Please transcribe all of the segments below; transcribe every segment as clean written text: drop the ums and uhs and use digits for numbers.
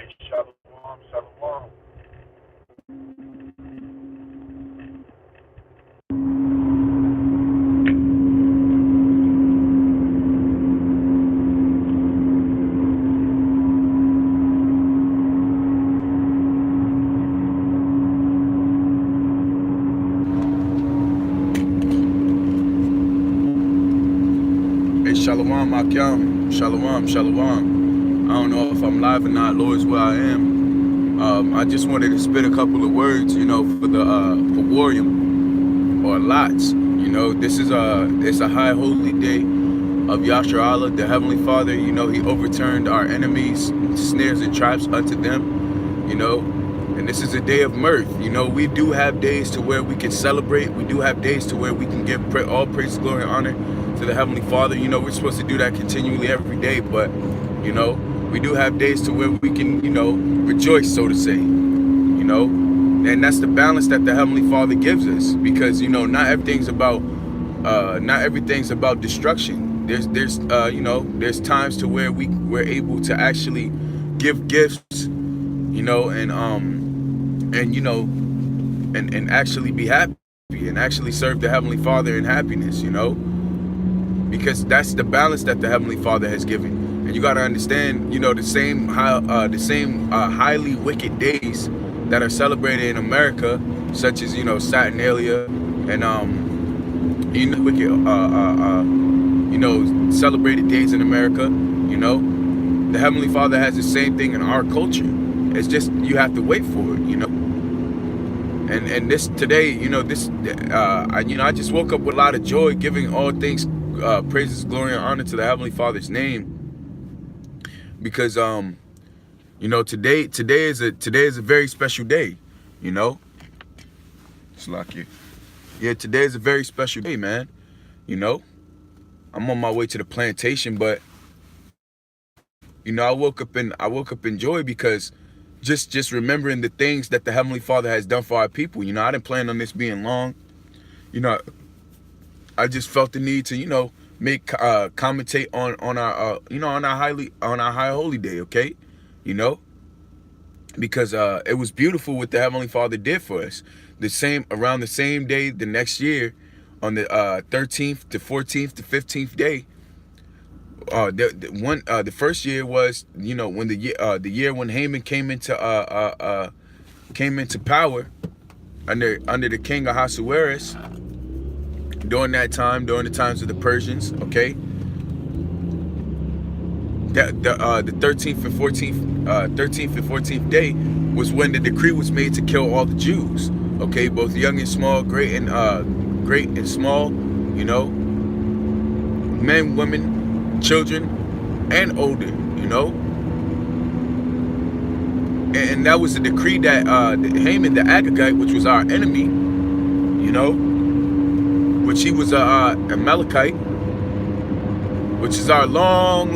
Shalom, shalom. Hey, Shalom, Akyam. Shalom, Shalom. I don't know if I'm live or not. Lord's where I am. I just wanted to spit a couple of words, for the Pawaryam or lots. This is it's a high holy day of Yashar Allah, the Heavenly Father. He overturned our enemies, snares and traps unto them. And this is a day of mirth. We do have days to where we can celebrate. We do have days to where we can give all praise, glory, and honor to the Heavenly Father. We're supposed to do that continually every day, but we do have days to where we can rejoice, so to say. And that's the balance that the Heavenly Father gives us, because not everything's about destruction. There's times to where we're able to actually give gifts, and actually be happy and actually serve the Heavenly Father in happiness, because that's the balance that the Heavenly Father has given. And you got to understand, the same highly wicked days that are celebrated in America, such as Saturnalia and wicked celebrated days in America. The Heavenly Father has the same thing in our culture. It's just you have to wait for it. And this today, I just woke up with a lot of joy, giving all things praises, glory, and honor to the Heavenly Father's name, because today is a very special day. It's like today is a very special day, man. I'm on my way to the plantation, but I woke up in joy, because just remembering the things that the Heavenly Father has done for our people. I didn't plan on this being long. I just felt the need to make commentate on our on our high holy day, okay? Because it was beautiful what the Heavenly Father did for us. Around the same day the next year, on the 13th to 14th to 15th day, the first year was when the year when Haman came into power under the king Ahasuerus. During the times of the Persians, okay, the 13th and 14th day was when the decree was made to kill all the Jews, okay, both young and small, great and small, men, women, children, and older, and that was the decree that Haman the Agagite, which was our enemy, which he was a Amalekite, which is our long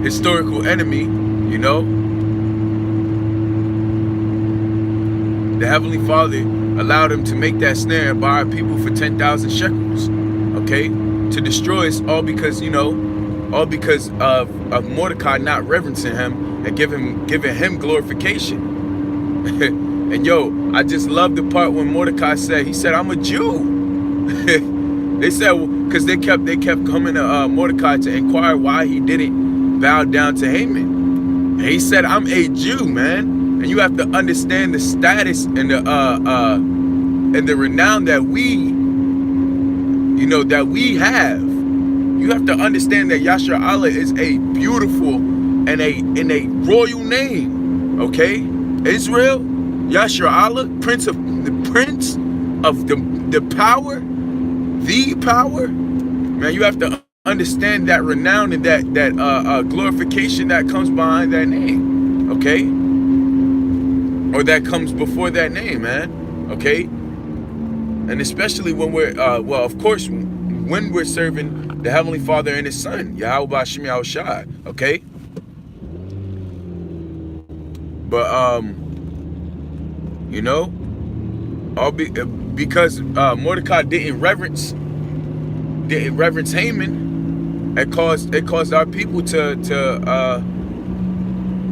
historical enemy. The Heavenly Father allowed him to make that snare and buy our people for 10,000 shekels, okay, to destroy us, all because of Mordecai not reverencing him and giving him glorification. And I just love the part when Mordecai said, he said, "I'm a Jew." They said, because they kept coming to Mordecai to inquire why he didn't bow down to Haman, and he said, "I'm a Jew, man." And you have to understand the status and the renown that we have. You have to understand that Yashar Allah is a beautiful and a royal name, okay? Israel, Yashar Allah, Prince of the power, the power. Man, you have to understand that renown and that glorification that comes behind that name, okay? Or that comes before that name, man, okay? And especially when we're, of course, when we're serving the Heavenly Father and His Son, Yahweh Hashem Ahshar, okay? But because Mordecai didn't reverence Haman, it caused our people to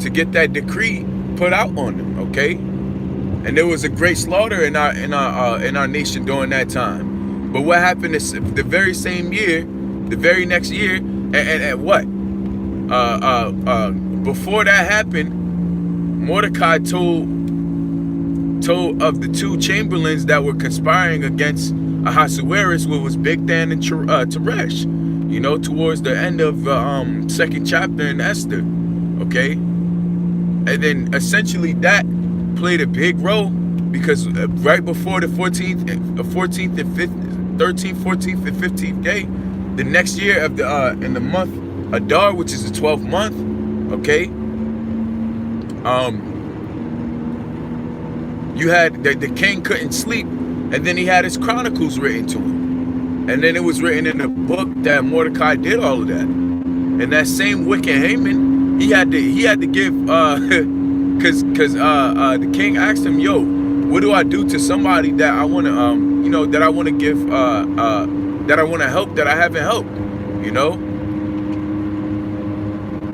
to get that decree put out on them, okay? And there was a great slaughter in our nation during that time. But what happened is the very same year, the very next year, and what? Before that happened, Mordecai told of the two chamberlains that were conspiring against Ahasuerus, what was Bigthan and Teresh, you know, towards the end of second chapter in Esther, okay? And then essentially that played a big role because right before the 14th and 5th, 13th, 14th, and 15th day, the next year of the in the month Adar, which is the 12th month, okay? You had the king couldn't sleep, and then he had his chronicles written to him, and then it was written in the book that Mordecai did all of that. And that same wicked Haman, he had to give because the king asked him, yo, what do I do to somebody that I want to you know, that I want to give that I want to help, that I haven't helped, you know?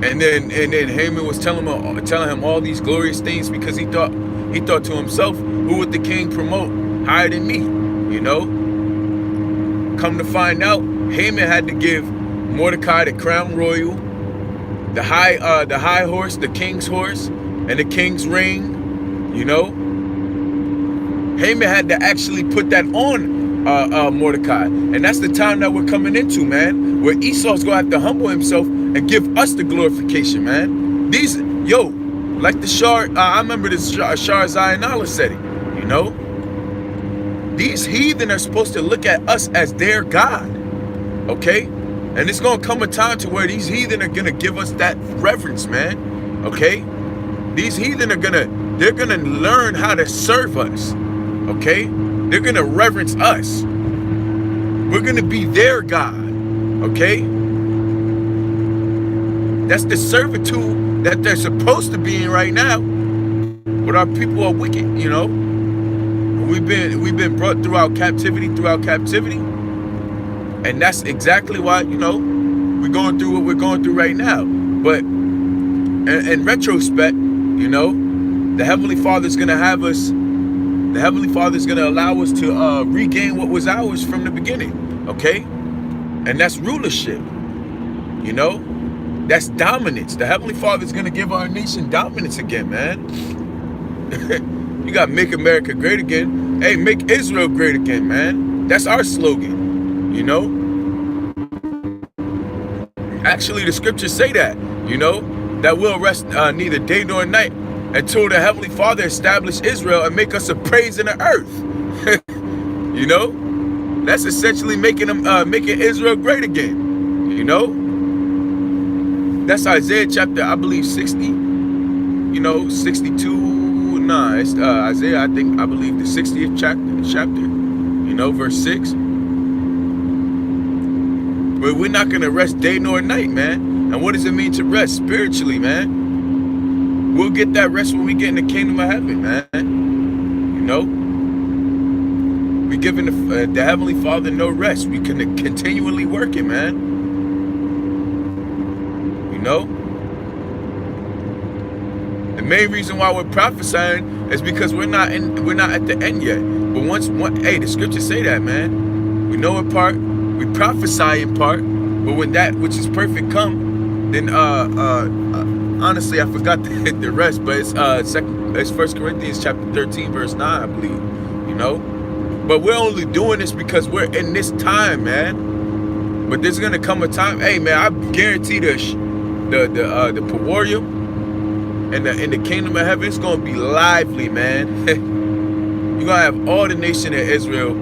And then Haman was telling him all these glorious things because he thought to himself, who would the king promote higher than me, you know? Come to find out, Haman had to give Mordecai the crown royal, the high horse, the king's horse, and the king's ring, you know? Haman had to actually put that on Mordecai. And that's the time that we're coming into, man, where Esau's gonna have to humble himself and give us the glorification, man. These, yo, like the Shar, I remember this Shar Zionala said it, you know? These heathen are supposed to look at us as their God, okay? And it's gonna come a time to where these heathen are gonna give us that reverence, man, okay? These heathen they're gonna learn how to serve us, okay? They're gonna reverence us. We're gonna be their God, okay? That's the servitude that they're supposed to be in right now. But our people are wicked, you know? We've been brought throughout captivity, and that's exactly why, you know, we're going through what we're going through right now. But in retrospect, you know, the Heavenly Father's gonna have us. The Heavenly Father's gonna allow us to regain what was ours from the beginning, okay? And that's rulership, you know? That's dominance. The Heavenly Father's gonna give our nation dominance again, man. You got Make America Great Again. Hey, make Israel great again, man. That's our slogan, you know? Actually, the scriptures say that, you know? That we'll rest neither day nor night until the Heavenly Father establish Israel and make us a praise in the earth. You know? That's essentially making Israel great again, you know? That's Isaiah chapter, I believe, 60, you know, 62. Nah, it's Isaiah, I believe the 60th chapter, you know, verse 6. But we're not going to rest day nor night, man. And what does it mean to rest spiritually, man? We'll get that rest when we get in the kingdom of heaven, man. You know? We're giving the Heavenly Father no rest. We can continually working, man. You know? The main reason why we're prophesying is because we're not at the end yet. But hey, the scriptures say that, man. We know in part, we prophesy in part, but when that which is perfect come, then honestly I forgot the rest, but it's 1 Corinthians chapter 13, verse 9, I believe. You know? But we're only doing this because we're in this time, man. But there's gonna come a time, hey man, I guarantee the Pawaryam and in the kingdom of heaven, it's gonna be lively, man. You're gonna have all the nation of Israel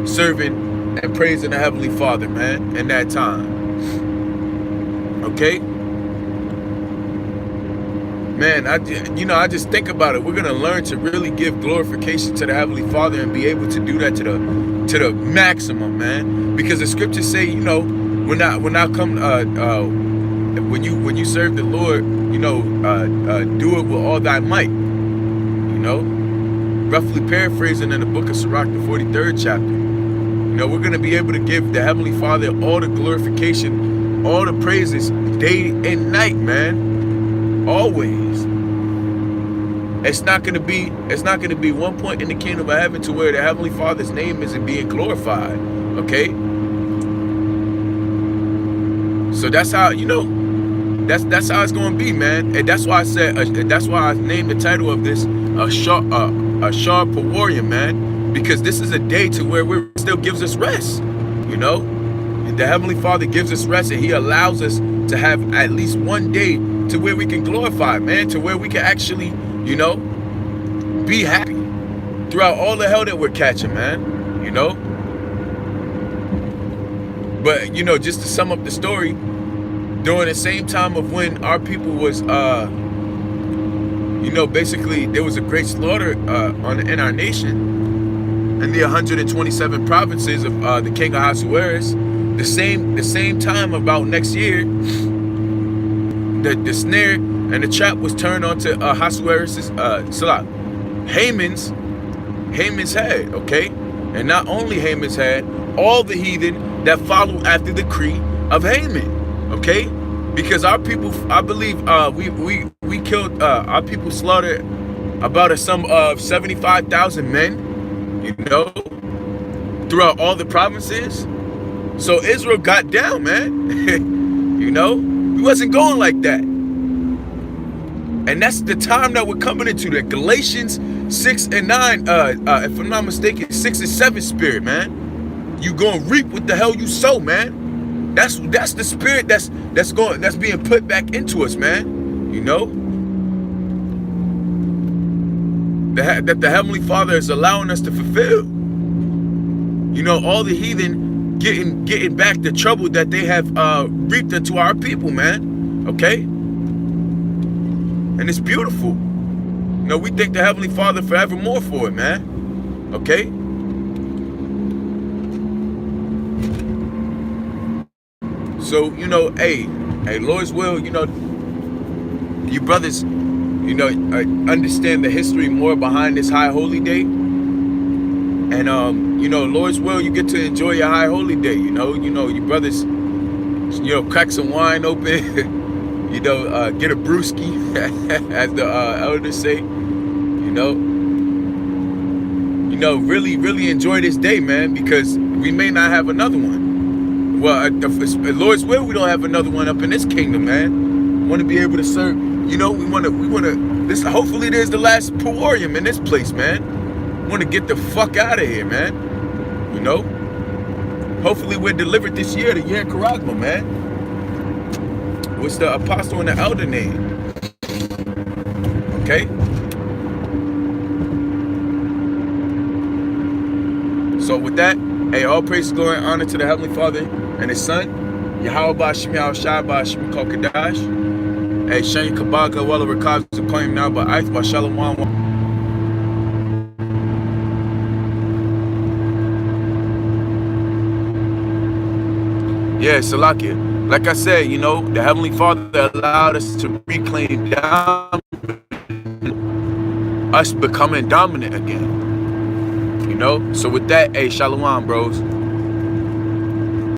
serving and praising the Heavenly Father, man, in that time. Okay? Man, I just think about it. We're gonna learn to really give glorification to the Heavenly Father and be able to do that to the maximum, man. Because the scriptures say, you know, when I come when you serve the Lord, you know, do it with all thy might. You know, roughly paraphrasing in the book of Sirach, the 43rd chapter. You know, we're gonna be able to give the Heavenly Father all the glorification, all the praises, day and night, man. Always. It's not gonna be one point in the kingdom of heaven to where the Heavenly Father's name isn't being glorified. Okay? So that's how, that's how it's gonna be, man. And that's why I said, that's why I named the title of this Ahshar Pawaryam, man. Because this is a day to where it still gives us rest. The Heavenly Father gives us rest, and He allows us to have at least one day to where we can glorify, man, to where we can actually, be happy throughout all the hell that we're catching, man. But just to sum up the story, during the same time of when our people was basically there was a great slaughter in our nation in the 127 provinces of the king of Ahshar. The same time about next year, the snare and the trap was turned onto Ahasuerus' Haman's head, okay? And not only Haman's head, all the heathen that followed after the decree of Haman, okay? Because our people, I believe, we killed, our people slaughtered about a sum of 75,000 men, throughout all the provinces. So Israel got down, man. We wasn't going like that. And that's the time that we're coming into, the Galatians 6 and 9, if I'm not mistaken, 6 and 7 spirit, man. You gonna reap what the hell you sow, man. That's the spirit that's being put back into us, man. That the Heavenly Father is allowing us to fulfill. All the heathen getting back the trouble that they have reaped into our people, man. Okay? And it's beautiful. We thank the Heavenly Father forevermore for it, man. Okay? So, hey, Lord's will, you brothers, understand the history more behind this high holy day. And, Lord's will, you get to enjoy your high holy day, you brothers, crack some wine open, get a brewski, as the elders say, really, really enjoy this day, man, because we may not have another one. Well, Lord's will, we don't have another one up in this kingdom, man. Want to be able to serve, we want to, this, hopefully there's the last Pawaryam in this place, man. Want to get the fuck out of here, man. Hopefully we're delivered this year, the year of Karagma, man. What's the apostle and the elder name? Okay? So with that, hey, all praise, glory, and honor to the Heavenly Father and His Son, Yahweh Ba'Shem Ahshar Ba'Shem Kokadash. Hey, Shani Kabaga, Walla Rakaz, the claim now by Ith, by Shalom. Yeah, Salakia. Like I said, the Heavenly Father allowed us to reclaim down, us becoming dominant again. So with that, hey, Shalom, bros.